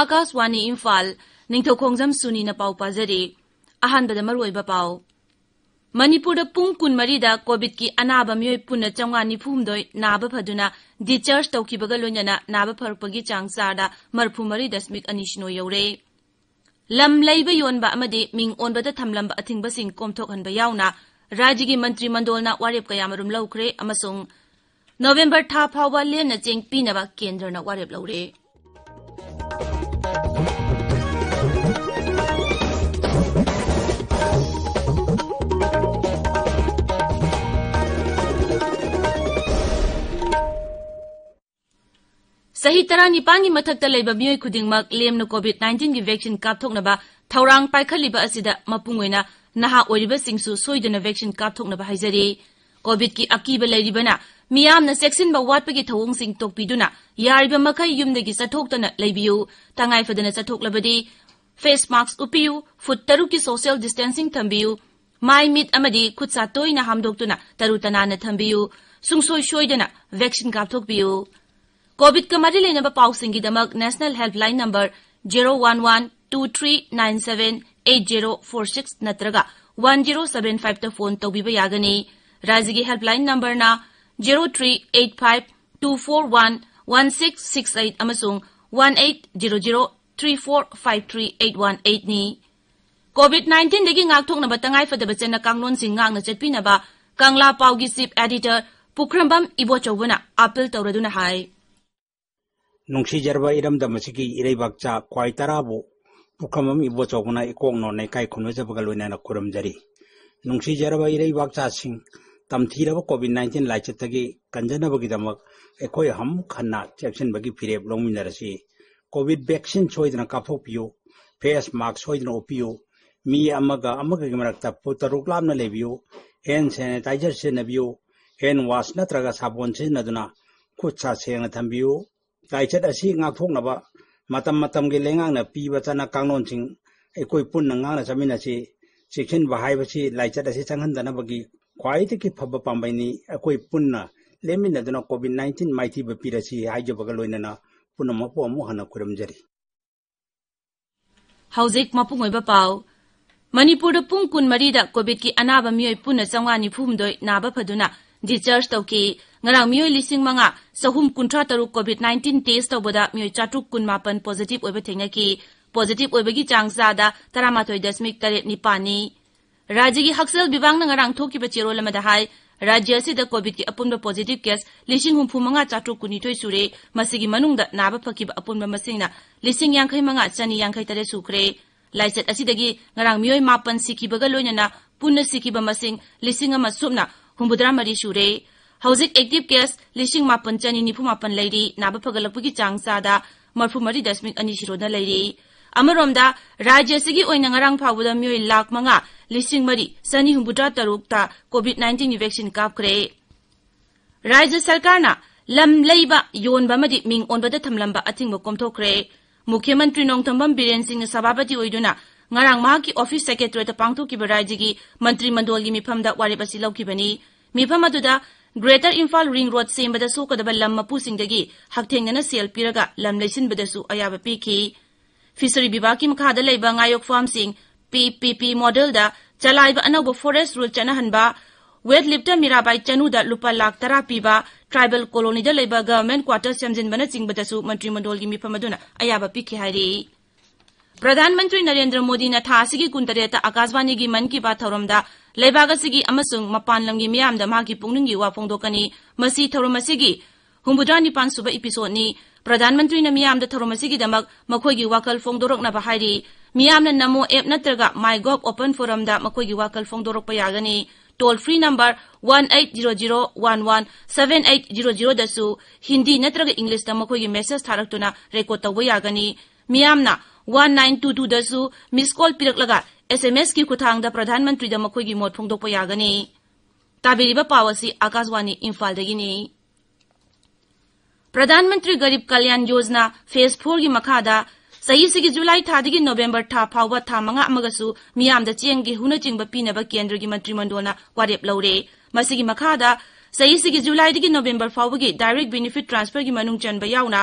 Akaswani Imphal, Ningthoukhongjam Suni na pau pazari, ahanbada maruoiba pau. Manipur pung kun marida COVID ki anaba miyoi punna changwa ni phumdoi naba phaduna discharge tawkibaga loinana naba pharpagi changsada marphu mari dasmik anishno yore. Lam laiba yonba amadi ming onbada thamlamba athingba sing komthokhanba yauna rajigi mantri mandolna warep kayamarum laukre amasung November tha phawba lena cheng pinaba kendrana warep laure. Sahi tara nipangi mathakta laiba miyoi khudingmak lemna COVID-19 gi vaccine kapthoknaba thaurang paikhaliba asida mapungoina naha oiriba singsu soidana vaccine kapthoknaba haijari. COVID ki akiba lairibana miyamna section ba watpagi thawong sing tokpiduna yariba makai yumdagi sathoktana laibiyu tangai fadana sathoklabadi face mask upiyu foot taruki social distancing thambiyu mai mit amadi khutsa toina hamdoktuna tarutanana thambiyu sungsoi soidana vaccine kapthokbiyu. COVID ka mari lenaba pausingi damak National Helpline Number 011-2397-8046 natraga 1075 ta phone tawbiba yagani. Rajigi Helpline Number na 0385-241-1668 amasung 1800-3453-818 ni. COVID-19 dagi ngakthok na batangay fadabachan na kanglon singang na chatpinaba Kangla Paugi Sip Editor Pukrambam Ibochobuna apel tawraduna hai. Nungsi jarba iram damasiki irai bakcha kwai tarabu pukamam ibo choguna ikong no ne kai khunwe jabagalwina na kuram jari nungsi jarba irai bakcha sing tamthira COVID-19 laichatagi kanjana bagi damak ekoi ham khanna chepsin bagi phireb longminarasi COVID vaccine choidna kaphokpiyo face mask choidna opiyo mi amaga gi marakta putaruk lamna lebiyo hand sanitizer senabiyo hand wash natraga sabon sinaduna khutsa sengna thambiyo Kaichat asi ngakthoknaba matam ge lengangna piba chana kanglonsing ekoi punna ngana chaminasi section bahaibasi laichat asi changhandana bagi khwaitiki phaba pambaini ekoi punna leminaduna COVID-19 maiti ba pirasi haijabaga loinana punna mapu amu hana kuramjari. Hauzik mapungoiba pau Manipur pung kun marida COVID ki anaba miyoi punna changwani phumdoi naba phaduna discharge tawki ngarang miyoi lising manga sahum kuntra taru COVID-19 test tawbada miyoi chatruk kun mapan positive oiba thengnaki positive oibagi changsada 13.8 Rajigi Haksel Bibang na ngarang thokiba chero lamada hai Rajya sida COVID ki apunba positive case lising humpu manga chatruk kunithoi sure masigi manungda naba phakiba apunba masingna lising yangkhai manga chani yangkhai tare sukre laichat asidagi ngarang miyoi mapan sikibaga loinana punna sikiba masing lising ama subna Humbudra Mari Shure, Hauzik active case, Lishing Mapan Chani Nipumapan lady, Nabapagalapuki Chang Sada, Marfumari Dasmik Anishiroda lady. Amaromda, Raja Sigi Oinangarang Pawuda Mui Lak Manga, Lishing Mari, Sani Humbudra Tarukta, COVID-19 vaccine Kapkre. Raja Salkarna, Lam Laiba, Yon Bamadi Ming on Bada Tamlamba Ating Komtokre, Mukhyamantri Nongtambam Biren Singh Sababati Oiduna. Ngarang Mahaki Office Secretary ta Pangtu ki Barajigi Mantri Mandolgi Miphamda Waribasi Laukibani Mipham aduda Greater Imphal Ring Road sembada sokadaba lam mapusingdagi hakthengnana sel piraga lam leisinbadasu ayaba piki Fishery Bibaki makhada leiba ngayok farm sing PPP model da chalaiba anauba forest rule chanahanba wet lipta mirabai chanuda lupa lakh tara piba tribal colony da leiba government quarters samjinbana chingbadasu Mantri Mandolgi Mipham aduna ayaba piki hairi Pradhanmantri Narendra Modi na thasigi kuntareta Akaswani gi man ki baat thoromda leibagasi amasung mapan lamgi miyamda magi pungnungi wa phongdokani masi thoromasigi humbudrani pansuba episode ni Pradhanmantri na miyamda thoromasigi damak makhoigi wakal phongdorokna ba hairi miyamna namo app natraga mygov open forum da makhoigi wakal phongdorok pa yagani toll free number 1800117800 dasu Hindi natraga English da makhoigi message tharaktuna record tawba yagani miyamna 1922 dasu miss call piraklaga SMS ki kuthang da Pradhanmantri da makhoigi mot phongdokpa yagani tabiriba pawasi Akaswani Imphal dagini Pradhanmantri Garib Kalyan Yojana phase 4 gi makhada sahi sigi July thadigi November tha phawba tha manga amagasu miyamda chengi huna chingba pinaba kendra gi mantri mandona warep laure masigi makhada sahi sigi July digi November phawbagi direct benefit transfer gi manung chanba yauna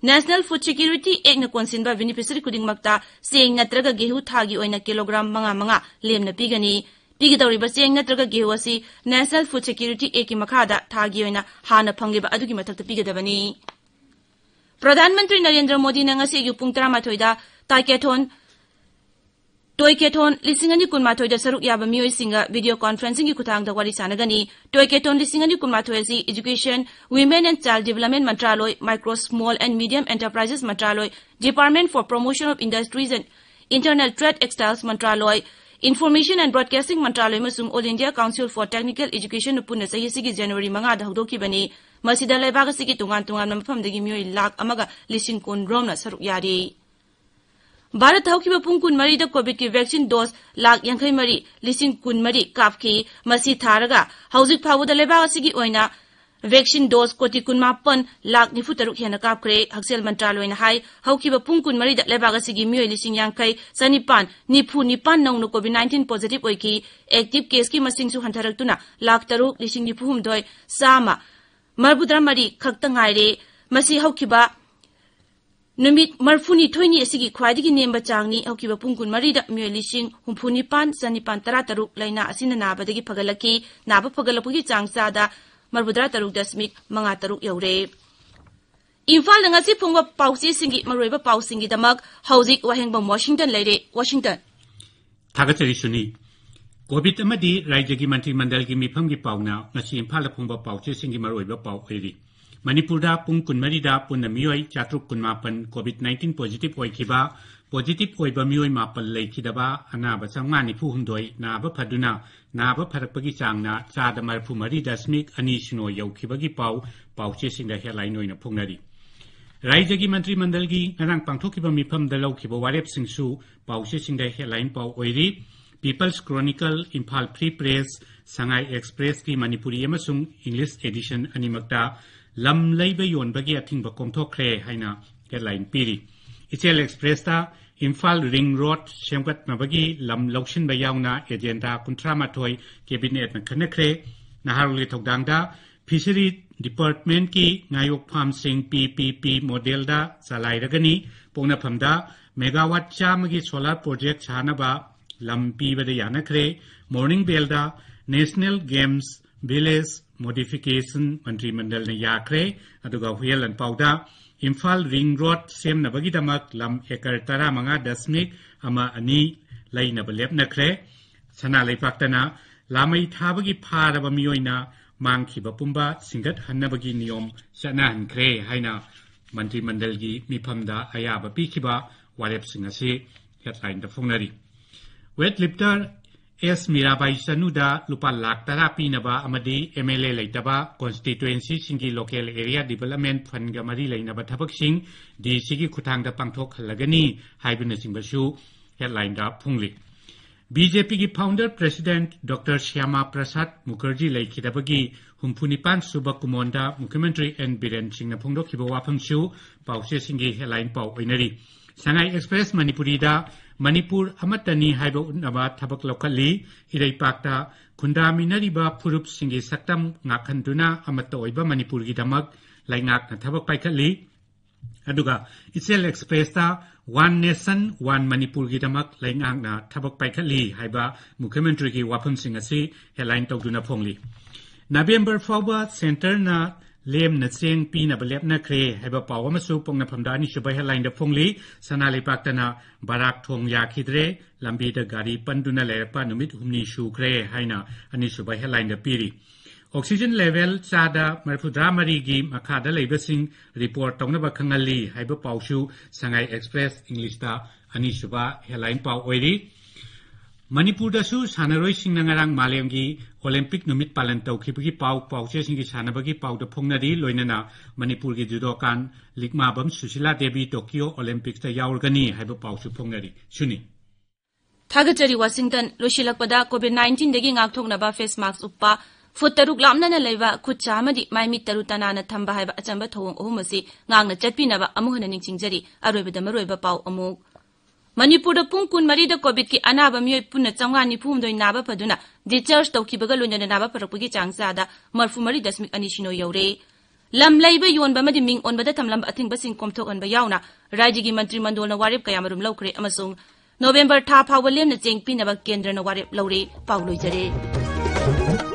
National Food Security Act na konsinba beneficiary kudingmakta seng natraga gehu thagi oina kilogram manga lemna pigani pigidawriba seng natraga gehu asi National Food Security Act ki makhada thagi oina hana phangiba adugi mathakta pigadabani Pradhan Mantri Narendra Modi na ngasi yu pung 13 da Toyketon lisingani kunmathoi da saruk yaba mioi singa video conferencing ki kuthang da wari sanagani Toyketon lisingani kunmathoi si Education, Women and Child Development Mantraloy, Micro, Small and Medium Enterprises Mantraloy, Department for Promotion of Industries and Internal Trade Textiles Mantraloy, Information and Broadcasting Mantraloy masung All India Council for Technical Education upuna sahi sigi January 5 da hawdoki bani masida laibaga sigi tungan mafamdagi mioi lakh amaga lising kun romna saruk yari Bharat haukiba pung kun mari da COVID ki vaccine dose lakh yankai mari lising kun mari kapki masi tharaga hauzik phawu da leba asigi oina vaccine dose koti kun mapan lakh nifu taruk hena kapkre haksel mantraloy na hai haukiba pung kun mari da leba asigi mioi lising yankai sanipan nifu nipan naunu COVID-19 positive oiki active case ki masing su hantaraktuna lakh taruk lising nifu humdoi sama marbudra mari khakta ngaire masi haukiba Numit marfuni thoini asigi khwaidigi nemba changni haukiba pungkun marida mioi lising humphuni pan sanipan tarataruk laina asina nabadagi phagalaki naba phagalapugi changsada marbudra taruk dasmik manga taruk yaure Imphal ngasi phungwa pausi singi maroiba pausingi damak hauzik Wahengbam Washington leire Washington Thagachari Suni Covid amadi Rajyagi Mantri Mandal gi mifam gi pauna ngasi Imphal phungwa pausi singi maroiba pau khiri Manipurda pung kunmarida punna mioi chatruk kunmapan COVID-19 positive oikiba positive oiba mioi mapal leikidaba anaba changmani pu hundoi naba phaduna naba pharakpagi changna chada marphu mari dasmik ani sino yaukibagi pauche singda headline oina phungnari Rajyagi Mantri Mandal gi ngarang pangthokiba mifam da laukiba warep singsu pauche singda headline pau oiri People's Chronicle Imphal Free Press Sangai Express ki Manipuri amasung English edition animakta Lam Labor Yon Bagi Ating Bakomto Kre Haina headline Piri. Ichel Express ta Imphal Ring Road Shemkat Nabagi Lam Lokshin Bayauna Agenda Kuntramatoi Cabinet Nakanakre Naharuli Togdangda Fishery Department ki Ngayok Farm Sing PPP model da Salai Ragani Pona Pamda Megawatt Chamagi Solar Project Chanaba Lam Pibada Yanakre Morning Belda National Games Village Modification Mantri Mandal na yakre aduga huyal an pauda Imphal Ring Road sem na bagi damak lam ekar tara manga dasmik ama ani lai na balep na kre sana lai paktana lamai thabagi pharaba mioina mangkhiba pumba singat hannabagi niyom sana han kre haina Mantri Mandal gi miphamda ayaba pikhiba warep singase headline da fungnari wet lifter S. Mirabai Sanuda lupa lakh tarapi naba amadi MLA laitaba constituency singi local area development fund gamari lainaba thabak sing di sigi khutang da pangthok halagani haibuna singbasu headline da phungli BJP gi founder president Dr. Shyama Prasad Mukherjee laikhidabagi humphunipan suba kumonda Mukhyamantri N. Biren Singh na phungdokhiba wafamsu pause singi headline pau oinari Sangai Express Manipuri da Manipur amatani haiba unaba thabak lokali irei pakta khundaminariba phurup singi saktam ngakhanduna amatta oiba Manipur gi damak laingak na thabak paikali aduga Ichel Express ta One Nation One Manipur gi damak laingak na thabak paikali haiba Mukhyamantri gi wafam singasi headline tawduna phongli November fawba center na Lem na seng pi na balep na kre haiba pawa masu pong na phamdani subay headline da phongli sanali paktana barak thong ya khidre lambi da gari panduna lerpa numit humni shu kre haina ani subay headline da piri oxygen level chada marfudra mari gi makhada leibasing report tongna ba khangali haiba pawsu Sangai Express English da ani suba headline paw oiri Manipur da su sanaroi sing nangarang malemgi Olympic numit palan tawkhibagi pauche singi sanabagi pau da phongnari loinana Manipur gi judokan Likma Bam Susila Devi Tokyo Olympics ta yaurgani haiba pausu phongnari Suni Thagachari Washington loshilakpada COVID-19 degi ngakthoknaba face mask uppa foot taruk lamna na leiba khutcha amadi maimi tarutana na thamba haiba achamba thong ohumasi ngangna chatpinaba amuhana ningchingjari aroibada maroiba pau amuk Manipur da pung kun mari da COVID ki anaba mioi punna changani phumdoi naba phaduna discharge tawkibaga loina naba parakpagi changsada marfu mari dasmik anishino yaure lam laiba yon ba madi ming on bada tamlam ating basing komthok an ba yauna rajya gi mantri mandol na warip kaya marum laukre amasung November tha phawalem na cheng pinaba kendra na warip laure pauloi jare